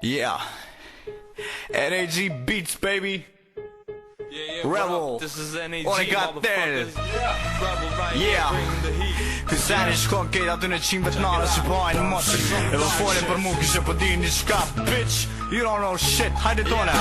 Yeah. NAG Beats, baby. Yeah, Rebel. This is NAG, Only got that. Rebel right Yeah. bring the heat. Kësani shkon kejt aty në qimë të nare që pojnë mos. Edhe folin për mu kishe po di një shka. Bitch, you don't know shit, hajde tona.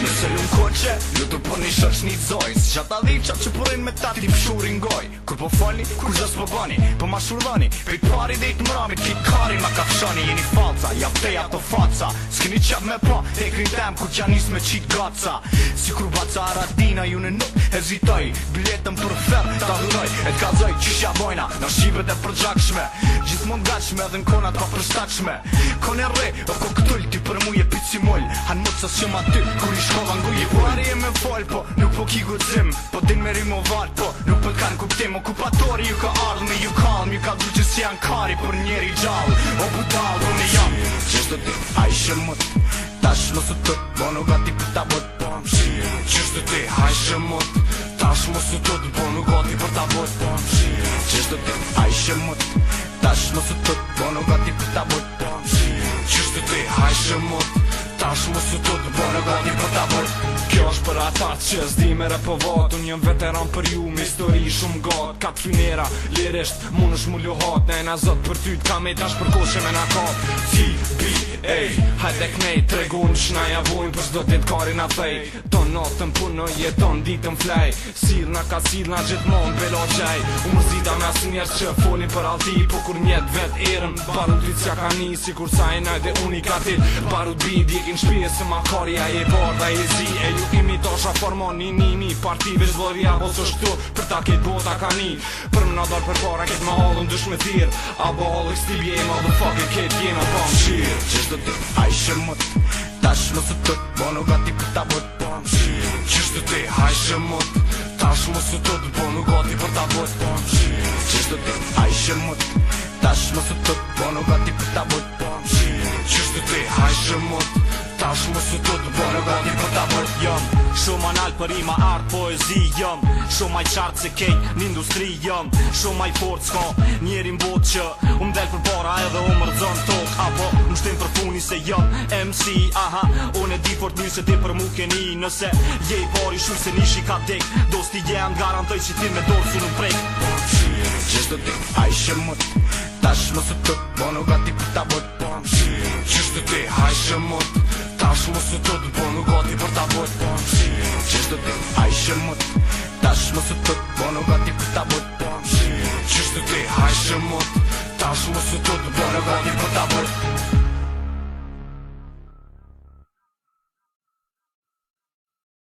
Nëse lu koqe, lu të për një shoq një zoj. Si qata dhiqa që përin me ta ti pëshurin goj. Kur po folni, kur zës po bani, po ma shurdhani. Pejt pari dhe i të mramit, ki kari ma kafshani. Jeni falca, ja feja të faca. S'kini qap me pa, e krin tem kur qa nis me qit gaca. Si kur baca Aradina, ju në nuk hezitoj. Biletën për fer, ta dhuroj, e t'kazoj qysha bojna. Në shqipet e përgjakshme, gjithmon gachme edhe në konat pa përshtatshme. Kone re, o ko këtull, ti për mu je pici moll. Han mut sa s'jom aty, kur i shkova nguj i pari e me fol, po nuk po ki gudzim. Po din me rimo val, po nuk po t'kan kuptim. Okupatori ju ka ardh me ju kalm, ju ka du që si janë kari për njeri gjall. O budal, unë jam qështë ti, hajshë mut. Tash mos u tët, bono gati për ta bot. Qështë ti, hajshë mut. Tash mos u tët, bono gati për ta bot. Qështë ti, hajshë mut. Tash mos u tët, bono gati për ta bot. Qështë ti, hajshë mut. Tash mos u tët, bono gati për ta bot. Kjo është për ata që s'di me repovat. Unë jem veteran për ju me histori shumë gat. Kat fynera, lirisht, mun është mu luhat. Ne na zot për ty t'ka me tash për koshe me na kap. TBA, hajde knej, tregun shna javojnë për s'do t'it kari na thej. Ton natën punoj, jeton ditën flej. Sirna ka sirna gjithmon belo qaj. U mërzita me asë njerës që folin për alti. Po kur njet vet erën, barut rritësja ka ni. Si kur sa e najde unikatit. Barut bid, jekin shpije se ma karja e barda e zi. E ju imitosha formoni nini. Partive zvoria ose shtu për ta ket bota ka ni. Për më nadar për para ket ma halën dush me thirë. Abo halë stil je motherfucker ket jema pa më shirë. Qështë ti, hajshë mut. Tash mos u tët, bono gati për ta bot. Qështë ti, hajshë mut. Tash mos u tët, bono gati për ta bot. Qështë ti, hajshë mut. Tash mos u tët, bono gati për ta bot. Qështë ti, hajshë mut. Tash mos u tët, bono gati për ta bot. Jëm shumë anal për rima art poezi. Jëm shumë aj qartë se kejt në industri. Jëm shumë aj fort s'ka njerin bot që del për para edhe rëzën tok. Apo më shtim për funi se jëm MC. Aha, unë e di fort një se ti për mu keni. Nëse je i pari shu se nishi ka dek. Dosti jenë garantoj që ti me dorë su në prek. Qështë ti, hajshë mut. Tash mos u tët, bono gati për ta bot.